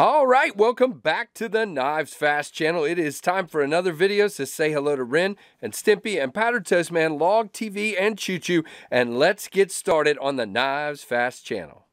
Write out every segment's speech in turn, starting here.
All right, welcome back to the KnivesFAST channel. It is time for another video, so say hello to Ren and Stimpy and Powdered Toast Man, Log TV, and Choo Choo, and let's get started on the KnivesFAST channel.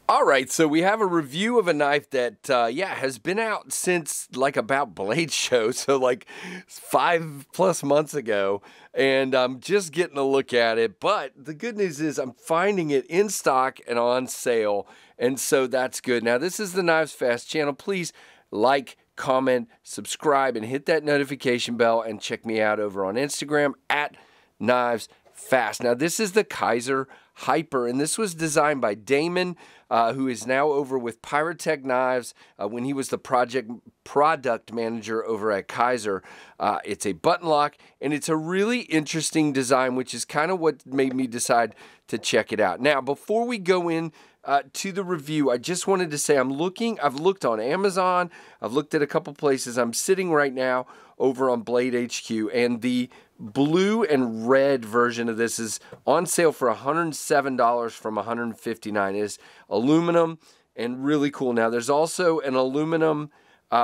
All right, so we have a review of a knife that, has been out since like about Blade Show, so like 5+ months ago, and I'm just getting a look at it. But the good news is I'm finding it in stock and on sale, and so that's good. Now, this is the KnivesFAST channel. Please like, comment, subscribe, and hit that notification bell, and check me out over on Instagram at KnivesFAST. Now, this is the Kizer Hyper, and this was designed by Damon, who is now over with Pyrotech Knives when he was the product manager over at Kizer. It's a button lock, and it's a really interesting design, which is kind of what made me decide to check it out. Now, before we go in to the review, I just wanted to say I've looked on Amazon, I've looked at a couple places. I'm sitting right now over on Blade HQ, and the blue and red version of this is on sale for $107 from $159. It is aluminum and really cool. Now, there's also an aluminum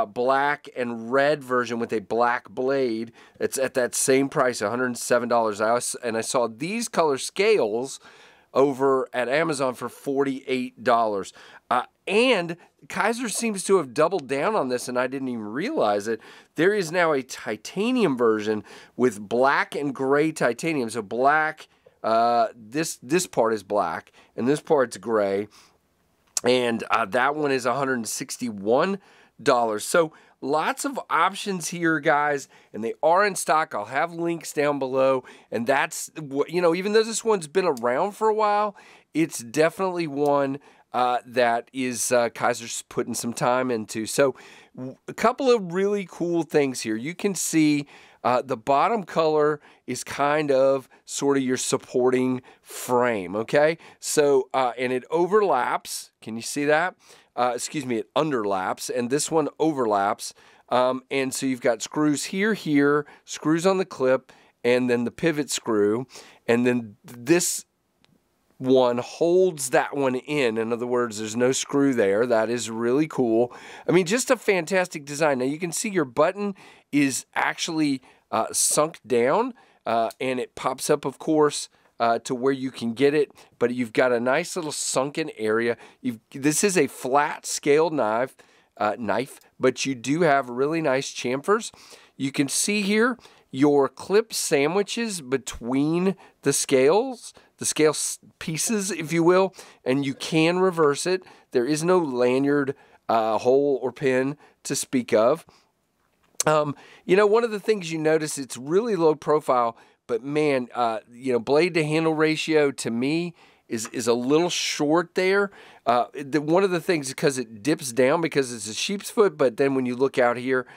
black and red version with a black blade. It's at that same price, $107. And I saw these color scales over at Amazon for $48. And Kizer seems to have doubled down on this, and I didn't even realize it. There is now a titanium version with black and gray titanium. So black, this part is black, and this part's gray. And that one is $161. So lots of options here, guys, and they are in stock. I'll have links down below, and that's what, even though this one's been around for a while, it's definitely one that is Kizer's putting some time into. So a couple of really cool things here. You can see the bottom color is kind of sort of your supporting frame, okay? So, and it overlaps. Can you see that? It underlaps, and this one overlaps. And so you've got screws here, screws on the clip, and then the pivot screw, and then this one holds that one in. In other words, there's no screw there. That is really cool. I mean, just a fantastic design. Now, you can see your button is actually sunk down, and it pops up, of course, to where you can get it, but you've got a nice little sunken area. This is a flat scaled knife, but you do have really nice chamfers. You can see here your clip sandwiches between the scale pieces, if you will, and you can reverse it. There is no lanyard hole or pin to speak of. One of the things you notice, it's really low profile, but man, blade to handle ratio to me is a little short there. One of the things, because it dips down because it's a sheep's foot, but then when you look out here,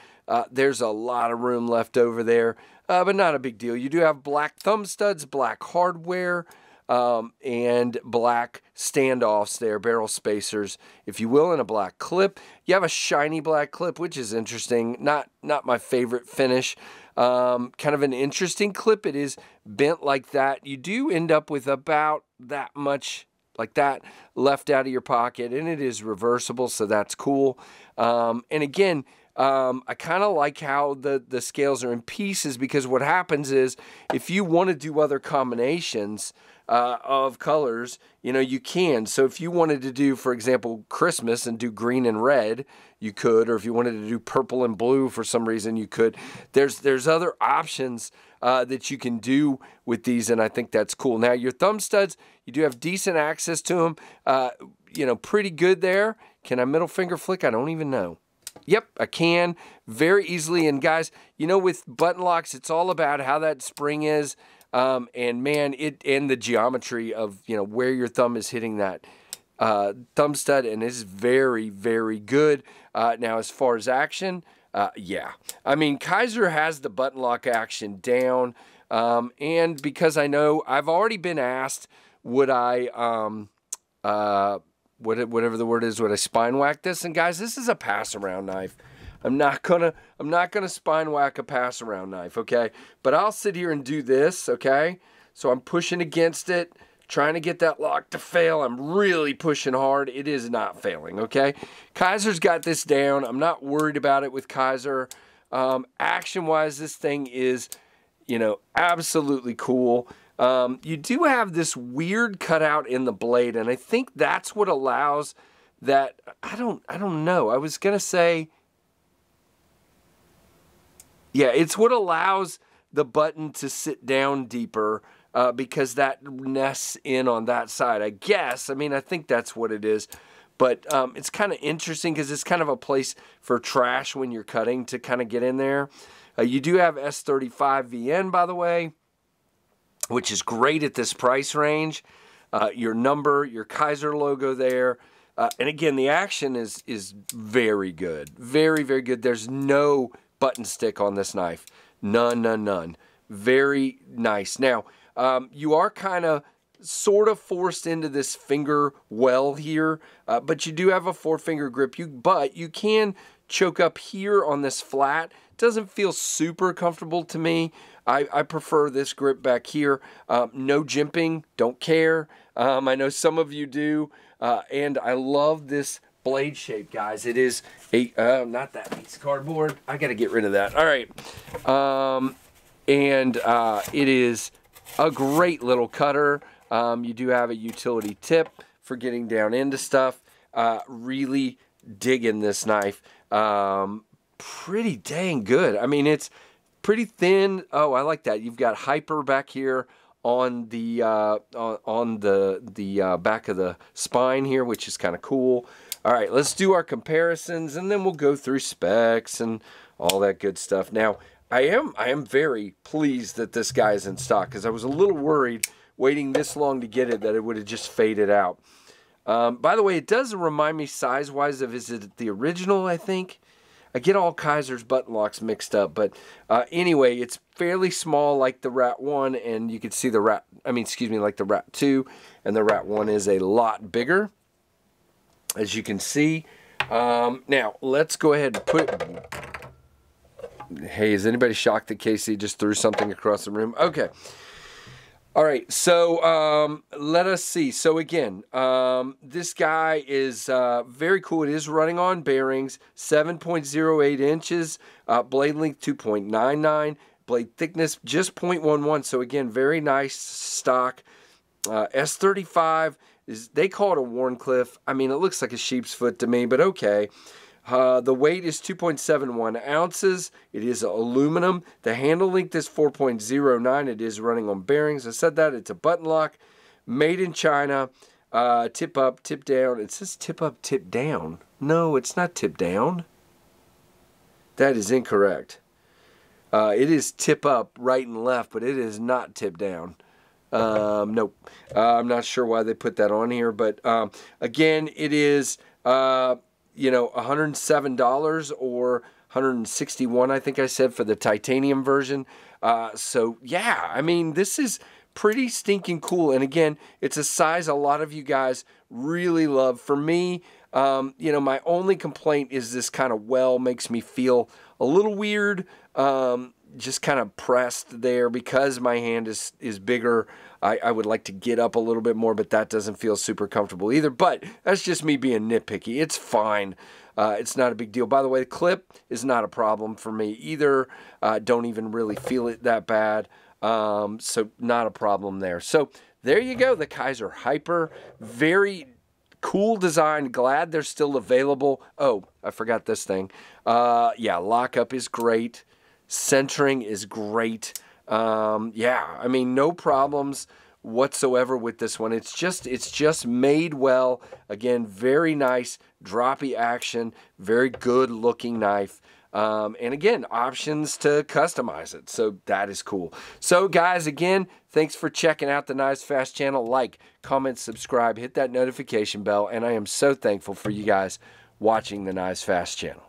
there's a lot of room left over there, but not a big deal. You do have black thumb studs, black hardware, and black standoffs there, barrel spacers, if you will, and a black clip. You have a shiny black clip, which is interesting. Not my favorite finish. Kind of an interesting clip. It is bent like that. You do end up with about that much like that left out of your pocket, and it is reversible, so that's cool. And again, I kind of like how the scales are in pieces, because what happens is if you want to do other combinations of colors, you can. So if you wanted to do, for example, Christmas and do green and red, you could, or if you wanted to do purple and blue for some reason, you could. There's other options that you can do with these, and I think that's cool. Now, your thumb studs, you do have decent access to them, pretty good there. Can I middle finger flick? I don't even know. Yep, I can very easily. And guys, with button locks, it's all about how that spring is. And man, and the geometry of, where your thumb is hitting that thumb stud, and it's very, very good. Now, as far as action, yeah. I mean, Kizer has the button lock action down. And because I know I've already been asked, would I, whatever the word is, would I spine whack this? And guys, this is a pass around knife. I'm not gonna spine whack a pass around knife, okay? But I'll sit here and do this, okay? So I'm pushing against it trying to get that lock to fail. I'm really pushing hard. It is not failing, okay? Kizer's got this down. I'm not worried about it with Kizer. Action-wise, this thing is, you know, absolutely cool. You do have this weird cutout in the blade, and I think that's what allows that. I don't know. I was going to say, yeah, it's what allows the button to sit down deeper because that nests in on that side, I guess. I mean, I think that's what it is. But it's kind of interesting because it's kind of a place for trash when you're cutting to kind of get in there. You do have S35 VN, by the way, which is great at this price range. Your number, your Kizer logo there. And again, the action is very good. Very, very good. There's no button stick on this knife. None, none, none. Very nice. Now, you are kind of sort of forced into this finger well here, but you do have a 4-finger grip. But you can choke up here on this flat. It doesn't feel super comfortable to me. I prefer this grip back here. No jimping, don't care. I know some of you do, and I love this blade shape, guys. It is a, not that piece of cardboard. I got to get rid of that. All right. It is a great little cutter. You do have a utility tip for getting down into stuff. Really digging this knife. Pretty dang good. I mean, it's pretty thin. Oh, I like that. You've got Hyper back here on the back of the spine here, which is kind of cool. All right, let's do our comparisons, and then we'll go through specs and all that good stuff. Now, I am very pleased that this guy is in stock because I was a little worried waiting this long to get it that it would have just faded out. By the way, it does remind me size-wise of, is it the original, I think? I get all Kizer's button locks mixed up, but anyway, it's fairly small like the Rat 1, and you can see the Rat, like the Rat 2, and the Rat 1 is a lot bigger, as you can see. Now, let's go ahead and put... Hey, is anybody shocked that Casey just threw something across the room? Okay. All right, so let us see. So again, this guy is very cool. It is running on bearings, 7.08 inches, blade length 2.99, blade thickness just 0.11. So again, very nice stock. S35 is, they call it a Warncliffe. I mean, it looks like a sheep's foot to me, but okay. The weight is 2.71 ounces. It is aluminum. The handle length is 4.09. It is running on bearings. I said that. It's a button lock. Made in China. Tip up, tip down. It says tip up, tip down. No, it's not tip down. That is incorrect. It is tip up, right and left, but it is not tip down. Nope. I'm not sure why they put that on here, but again, it is... you know, $107 or $161, I think I said, for the titanium version. So, yeah, I mean, this is pretty stinking cool. And again, it's a size a lot of you guys really love. For me, you know, my only complaint is this kind of well makes me feel a little weird, just kind of pressed there because my hand is bigger. I would like to get up a little bit more, but that doesn't feel super comfortable either. But that's just me being nitpicky. It's fine. It's not a big deal. By the way, the clip is not a problem for me either. Don't even really feel it that bad. So not a problem there. So there you go, the Kizer Hyper. Very cool design. Glad they're still available. Oh, I forgot this thing. Yeah, lockup is great. Centering is great. Yeah, I mean, no problems whatsoever with this one. It's just made well. Again, very nice, droppy action, very good looking knife. And again, options to customize it. So that is cool. So guys, again, thanks for checking out the KnivesFAST channel. Like, comment, subscribe, hit that notification bell. And I am so thankful for you guys watching the KnivesFAST channel.